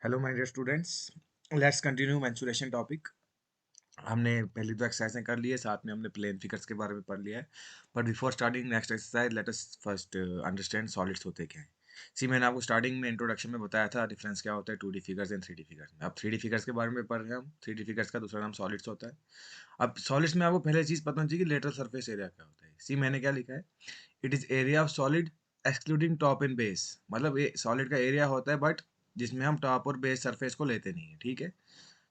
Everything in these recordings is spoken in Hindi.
Hello my dear students, let's continue mensuration topic. हमने पहले दो एक्सरसाइजें कर ली है, साथ में हमने प्लेन फिगर्स के बारे में पढ़ लिया है। But before starting next exercise let us first understand solids होते क्या हैं। सी मैंने आपको स्टार्टिंग में इंट्रोडक्शन में बताया था डिफरेंस क्या होता है 2D figures and 3D figures में। अब 3D फिगर्स के बारे में पढ़ रहे हैं हम। 3D फिगर्स का दूसरा नाम सॉलिड्स होता है। अब सॉलिड्स में आपको पहले चीज़ पता होनी चाहिए कि लेटरल सरफेस एरिया क्या होता है। सी मैंने क्या लिखा है, it is area of solid excluding top and base. मतलब ये सॉलिड का एरिया होता है बट जिसमें हम टॉप और बेस सरफेस को लेते नहीं है, ठीक है।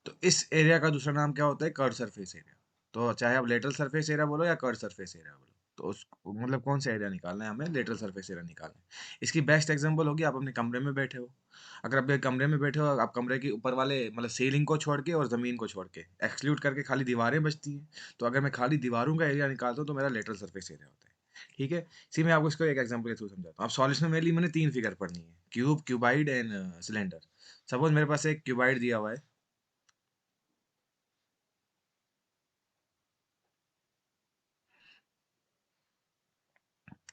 तो इस एरिया का दूसरा नाम क्या होता है, कर्व सरफेस एरिया। तो चाहे आप लेटरल सरफेस एरिया बोलो या कर्व सरफेस एरिया बोलो, तो उस मतलब कौन सा एरिया निकालना है हमें, लेटरल सरफेस एरिया निकालना है। इसकी बेस्ट एग्जांपल होगी, आप अपने कमरे में बैठे हो। अगर आप एक कमरे में बैठे हो, आप कमरे के ऊपर वाले मतलब सीलिंग को छोड़ के और जमीन को छोड़ के एक्सक्लूड करके खाली दीवारें बचती हैं। तो अगर मैं खाली दीवारों का एरिया निकालता हूँ तो मेरा लेटरल सरफेस एरिया होता है, ठीक है। इसी में आपको इसको एक एग्जांपल के थ्रू समझाता हूँ। अब सॉलिड्स में मेनली मैंने तीन फिगर पढ़नी है, cube, cuboid and cylinder. Suppose मेरे पास एक क्यूबाइड दिया हुआ है।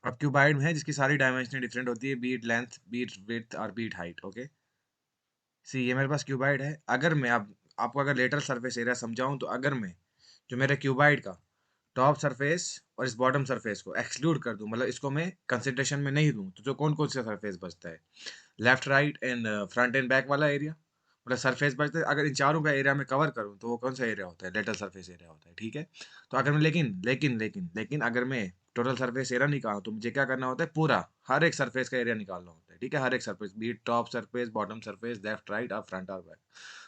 अब क्यूबाइड में है जिसकी सारी डायमेंशन डिफरेंट होती है, बीट लेंथ, बीट विड्थ और बीट हाइट, ओके। सी ये मेरे पास क्यूबाइड है। अगर मैं अब आपको अगर लेटरल सरफेस एरिया समझाऊं, तो अगर मैं जो मेरे क्यूबाइड का टॉप सरफेस और इस बॉटम सरफेस को एक्सक्लूड कर दूं, मतलब इसको मैं कंसिडरेशन में नहीं दूं, तो जो कौन कौन सा सरफेस बचता है, left right and front end back वाला एरिया, मतलब सरफेस बचता है। अगर इन चारों का एरिया में कवर करूं तो वो कौन सा एरिया होता है, लेटरल सरफेस एरिया होता है, ठीक है। तो अगर मैं लेकिन अगर मैं टोटल सरफेस एरिया निकालूं तो मुझे क्या करना होता है, पूरा हर एक सरफेस का एरिया निकालना होता है, ठीक है। हर एक सरफेस, बीट top surface, bottom surface, left right और फ्रंट और बैक।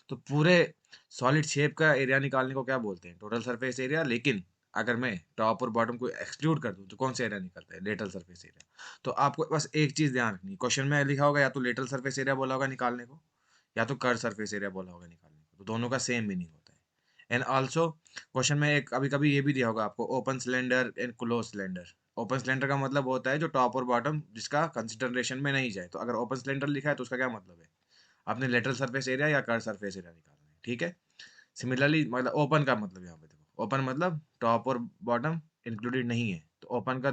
तो पूरे सॉलिड शेप का एरिया निकालने को क्या बोलते हैं, टोटल सरफेस एरिया। लेकिन अगर मैं टॉप और बॉटम को एक्सक्लूड कर दूं तो कौन सा एरिया निकलता है, लेटरल सरफेस एरिया। तो आपको बस एक चीज ध्यान रखनी है, क्वेश्चन में लिखा होगा या तो लेटरल सरफेस एरिया बोला होगा निकालने को, या तो कर्व सरफेस एरिया बोला होगा निकालने को। तो दोनों का सेम मीनिंग होता है। एंड ऑल्सो क्वेश्चन में एक कभी कभी ये भी दिया होगा आपको, open cylinder and close cylinder. Open cylinder का मतलब होता है जो टॉप और बॉटम जिसका कंसिडरेशन में नहीं जाए। तो अगर ओपन सिलेंडर लिखा है तो उसका क्या मतलब है, आपने लेटरल सरफेस एरिया या कर्व सरफेस एरिया निकालना है, ठीक है। सिमिलरली मतलब ओपन का मतलब यहाँ पे देखो, ओपन मतलब टॉप और बॉटम इंक्लूडेड नहीं है, तो ओपन का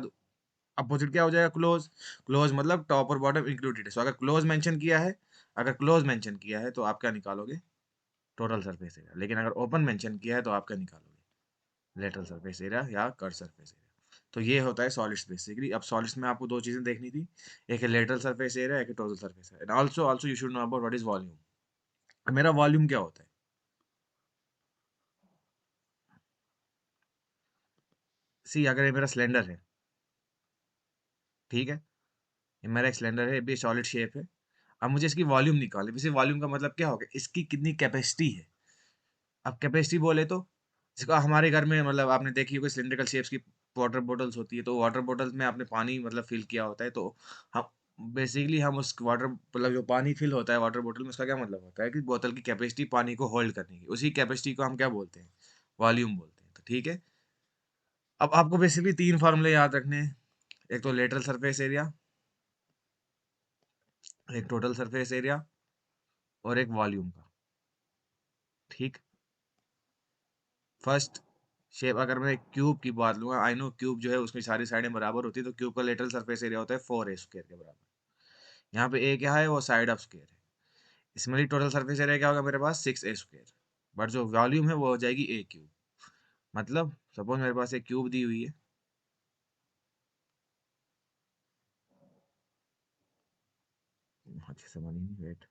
अपोजिट क्या हो जाएगा, क्लोज। क्लोज मतलब टॉप और बॉटम इंक्लूडेड है। सो अगर क्लोज मेंशन किया है, अगर क्लोज मेंशन किया है तो आप क्या निकालोगे, टोटल सरफेस एरिया। लेकिन अगर ओपन मेंशन किया है तो आप क्या निकालोगे, लेटरल सरफेस एरिया या कर्व सरफेस एरिया। तो ये होता है सॉलिड्स बेसिकली। अब सॉलिड्स में आपको दो चीजें देखनी थी, एक है लेटरल सरफेस एरिया, एक है total surface area. And also also you should know about what is volume. मेरा वॉल्यूम क्या होता है। सी अगर ये मेरा सिलेंडर है, ठीक है, ये मेरा एक सिलेंडर है, ये भी सॉलिड शेप है। अब मुझे इसकी वॉल्यूम निकालनी है। वैसे वॉल्यूम का मतलब क्या होगा, इसकी कितनी कैपेसिटी है। अब कैपेसिटी बोले तो जिसका हमारे घर में मतलब आपने देखी होगी सिलिंड्रिकल शेप्स की वाटर बोटल्स होती है, तो वाटर बोटल्स में आपने पानी मतलब फिल किया होता है। तो हम बेसिकली हम उस वाटर मतलब जो पानी फिल होता है वाटर बोतल में, उसका क्या मतलब होता है कि बोतल की कैपेसिटी पानी को होल्ड करने की, उसी कैपेसिटी को हम क्या बोलते हैं, वॉल्यूम बोलते हैं। तो ठीक है। अब आपको बेसिकली तीन फार्मूले याद रखने हैं, एक तो लेटरल सरफेस एरिया, एक टोटल सरफेस एरिया और एक वॉल्यूम का, ठीक। फर्स्ट शेप अगर मैं क्यूब की बात लूंगा, आई नो क्यूब जो है उसकी सारी साइडें बराबर होती है, तो क्यूब का लेटरल सरफेस एरिया होता है 4a² के बराबर। यहाँ पे ए क्या है, वो साइड ऑफ स्क्वायर है। इसमें टोटल सरफेस एरिया क्या होगा मेरे पास, 6a²। बट जो वॉल्यूम है वो हो जाएगी a³। मतलब सपोज मेरे पास एक क्यूब दी हुई है, अच्छे से बनी नहीं, वेट।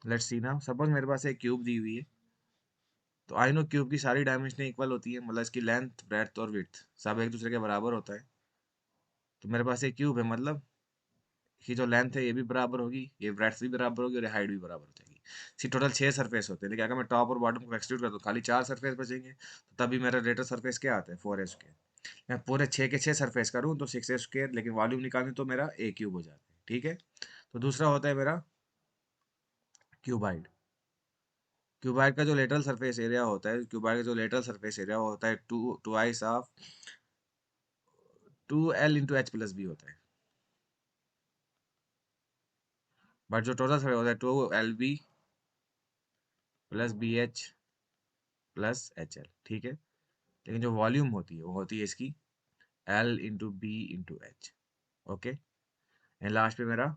लेट्स सी ना, सपोज मेरे पास एक क्यूब दी हुई है। तो आई नो क्यूब की सारी डायमेंशन इक्वल होती है, मतलब इसकी लेंथ, ब्रेड्थ और विड्थ सब एक दूसरे के बराबर होता है। तो मेरे पास एक क्यूब है, मतलब की जो लेंथ है ये भी बराबर होगी, ये ब्रेड्थ भी बराबर होगी और ये हाइट भी बराबर हो जाएगी। सी टोटल 6 सरफेस होते हैं, लेकिन अगर मैं टॉप और बॉटम को एक्सक्लूड कर दूं खाली 4 सरफेस बचेंगे, तो तभी मेरा लेटर सरफेस क्या आता है, 4a²। मैं पूरे 6 के 6 सरफेस करूँ तो 6a², लेकिन वॉल्यूम निकालूँ तो मेरा a³ हो जाता है, ठीक है। तो दूसरा होता है मेरा क्यूबाइड। क्यूबाइड का जो लेटरल सरफेस एरिया होता है, क्यूबाइड का जो लेटरल सरफेस एरिया होता है, two twice of 2l into h plus b होता है। बट जो टोटल सरफेस होता है 2lb plus bh plus hl, ठीक है। लेकिन जो वॉल्यूम होती है वो होती है इसकी l into b into h, okay. And last पे मेरा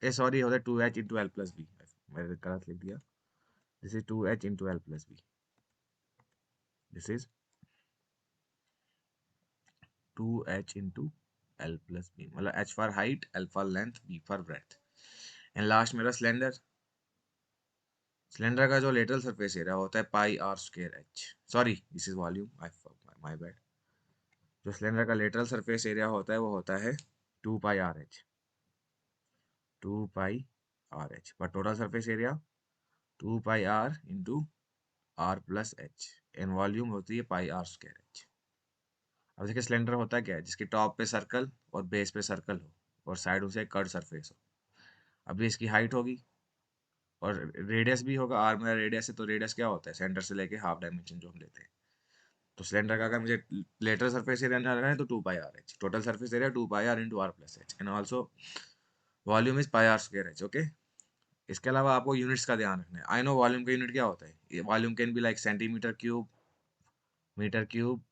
सॉरी होता है 2h into L plus B, मैंने गलत लिख दिया। This is 2h into L plus B, this is 2h into L plus B, मतलब h for height, l for length, b for breadth. And last मेरा सिलेंडर। सिलेंडर का जो लेटरल सरफेस एरिया होता है pi R square H, sorry this is volume, my bad. जो सिलेंडर का लेटरल सरफेस एरिया होता है वो होता है 2 pi R H, 2 pi R H, पर total surface area 2 pi are into are plus H, and volume होती है पाई आर स्क्वायर एच। अब देखिए सिलेंडर होता है क्या है, जिसके टॉप पे सर्कल और बेस पे सर्कल हो और साइडों से कर्व सरफेस हो। अभी इसकी हाइट होगी और रेडियस भी होगा, आर मेरा रेडियस है, तो रेडियस क्या होता है, सेंटर से लेके हाफ डायमेंशन जो हम लेते हैं। तो सिलेंडर का अगर मुझे लेटरल सरफेस एरिया निकालना है तो 2 pi R H, total surface area 2 pi are into are plus H, and also volume is pi R square H, okay. इसके अलावा आपको यूनिट्स का ध्यान रखना है। आई नो वॉल्यूम का यूनिट क्या होता है, volume can be like centimetre cube, metre cube,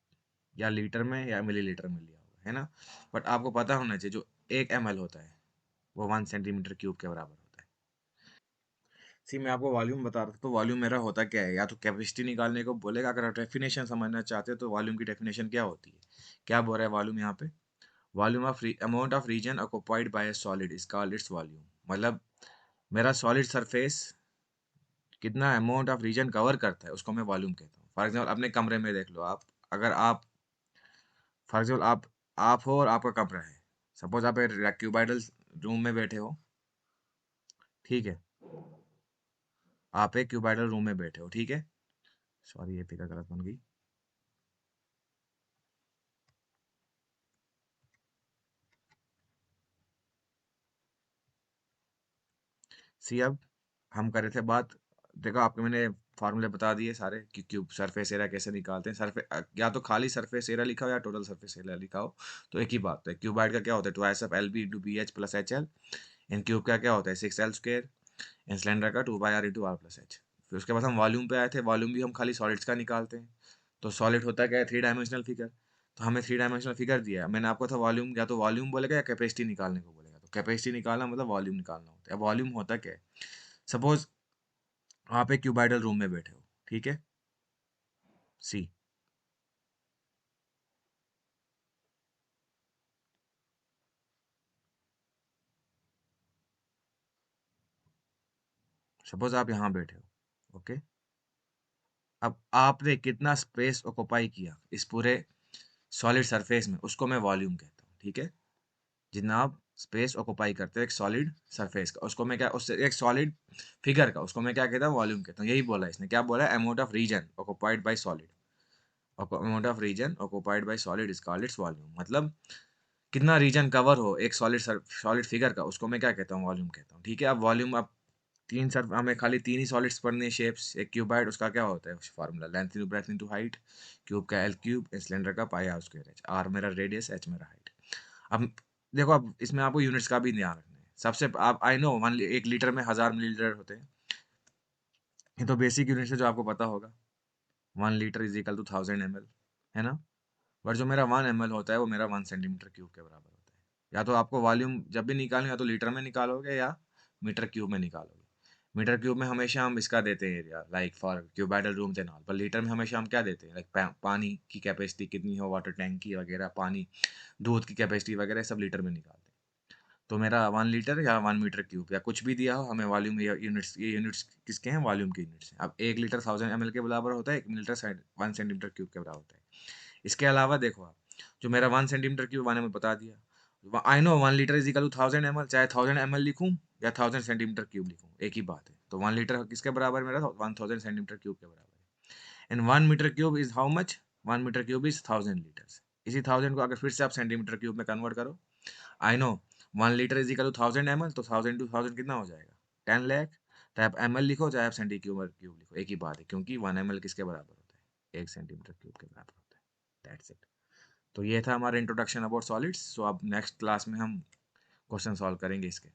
या लीटर में या मिलीलीटर में लिया हुआ है ना। बट आपको पता होना चाहिए जो 1 ml होता है वो 1 सेंटीमीटर क्यूब के बराबर होता है। सी मैं आपको वॉल्यूम बता रहा था, तो वॉल्यूम मेरा होता क्या है, या तो कैपेसिटी निकालने को बोलेगा, अगर आप डेफिनेशन समझना चाहते हो तो वॉल्यूम की डेफिनेशन क्या होती है, क्या बोल रहा है वॉल्यूम यहाँ पे, volume of amount of region occupied by a solid is called its volume. मतलब मेरा सॉलिड सरफेस कितना अमाउंट ऑफ रीजन कवर करता है उसको मैं वॉल्यूम कहता हूँ। फॉर एग्जाम्पल अपने कमरे में देख लो आप, अगर आप फॉर एग्जाम्पल आप हो और आपका कमरा है, सपोज आप एक क्यूबाइडल रूम में बैठे हो, ठीक है। आप एक क्यूबाइडल रूम में बैठे हो, ठीक है। सॉरी ये फिगर गलत बन गई। सी अब हम कर रहे थे बात, देखो आपको मैंने फार्मूले बता दिए सारे कि क्यूब सरफेस एरिया कैसे निकालते हैं। या तो खाली सरफेस एरिया लिखा हो या टोटल सरफेस एरिया लिखा हो तो एक ही बात है। क्यूबाइड का क्या होता है, twice of L B into B H plus H L. In cube का क्या होता है 6l²। इन सिलेंडर का 2 pi are into are plus H. फिर उसके बाद हम वॉल्यूम पे आए थे, वॉल्यूम भी हम खाली सॉलिड्स का निकालते हैं। तो सॉलिड होता क्या है 3 डायमेंशनल फिगर। तो हमें 3 डायमेंशनल फिगर दिया है, मैंने आपको था वॉल्यूम, या तो वॉल्यूम बोलेगा या कैपेसिटी निकालने को बोलेगा। तो कैपेसिटी निकालना मतलब वॉल्यूम निकालना होता है। अब वॉल्यूम होता क्या है, सपोज आप एक क्यूबाइडल रूम में बैठे हो, ठीक है। सी सपोज आप यहाँ बैठे हो, ओके। अब आपने कितना स्पेस ऑक्युपाई किया इस पूरे सॉलिड सरफेस में, उसको मैं वॉल्यूम कहता हूँ, ठीक है। जितना आप स्पेस ऑक्युपाई करते हो एक सॉलिड सरफेस का, उसको मैं क्या, उससे एक सॉलिड फिगर का, उसको मैं क्या कहता हूँ वॉल्यूम कहता हूँ। यही बोला इसने, क्या बोला, amount of region occupied by solid, amount of region occupied by solid is called its volume. मतलब कितना रीजन कवर हो एक सॉलिड फिगर का, उसको मैं क्या कहता हूँ वॉल्यूम कहता हूँ, ठीक है। अब वॉल्यूम, अब तीन सर हमें खाली तीन ही सॉलिड्स पढ़ने हैं शेप्स। एक क्यूबाइड, उसका क्या होता है formula, length into breadth into height, cube का एल क्यूब, सिलेंडर का पाई आर स्क्वायर एच, आर मेरा रेडियस, एच मेरा हाइट। अब देखो, अब इसमें आपको यूनिट्स का भी ध्यान रखना है। सबसे आप आई नो 1 लीटर में 1000 मिलीलीटर होते हैं, ये तो बेसिक यूनिट है जो आपको पता होगा। 1 litre is equal to 1000 ml, है ना। बट जो मेरा 1 ml होता है वो मेरा 1 सेंटीमीटर क्यूब के बराबर होता है। या तो आपको वॉल्यूम जब भी निकालेंगे या तो लीटर में निकालोगे या मीटर क्यूब में निकालोगे। मीटर क्यूब में हमेशा हम इसका देते हैं area, like for cuboidal room थे नॉल, पर लीटर में हमेशा हम क्या देते हैं, लाइक पानी की कैपेसिटी कितनी हो, वाटर टैंक की वगैरह, पानी, दूध की कैपेसिटी वगैरह सब लीटर में निकालते हैं। तो मेरा 1 लीटर या 1 मीटर क्यूब या कुछ भी दिया हो, हमें वॉल्यूम, यूनिट्स, ये यूनिट्स किसके हैं, वॉल्यूम के यूनिट्स हैं। अब 1 लीटर 1000 ml के बराबर होता है, 1 लीटर 1 सेंटीमीटर क्यूब के बराबर होता है। इसके अलावा देखो आप, जो मेरा 1 सेंटीमीटर क्यूब मैंने बता दिया, I know 1 litre is equal to 1000 ml, चाहे 1000 ml लिखूं या 1000 सेंटीमीटर क्यूब लिखूं एक ही बात है। तो 1 लीटर किसके बराबर, मेरा 1000 सेंटीमीटर क्यूब के बराबर है। And 1 metre cube is how much, 1 metre cube is 1000 litres. इसी 1000 को अगर फिर से आप सेंटीमीटर क्यूब में कन्वर्ट करो, I know 1 litre is equal to 1000 ml, तो 1000 टू 1000 कितना हो जाएगा? 10 लाख। चाहे आप ml लिखो, चाहे आप सेंटीमीटर क्यूब लिखो, एक ही बात है, क्योंकि 1 ml किसके बराबर होता है? 1 सेंटीमीटर क्यूब के बराबर होता है। That's it. तो ये था हमारा इंट्रोडक्शन अबाउट सॉलिड्स। सो अब नेक्स्ट क्लास में हम क्वेश्चन सॉल्व करेंगे इसके।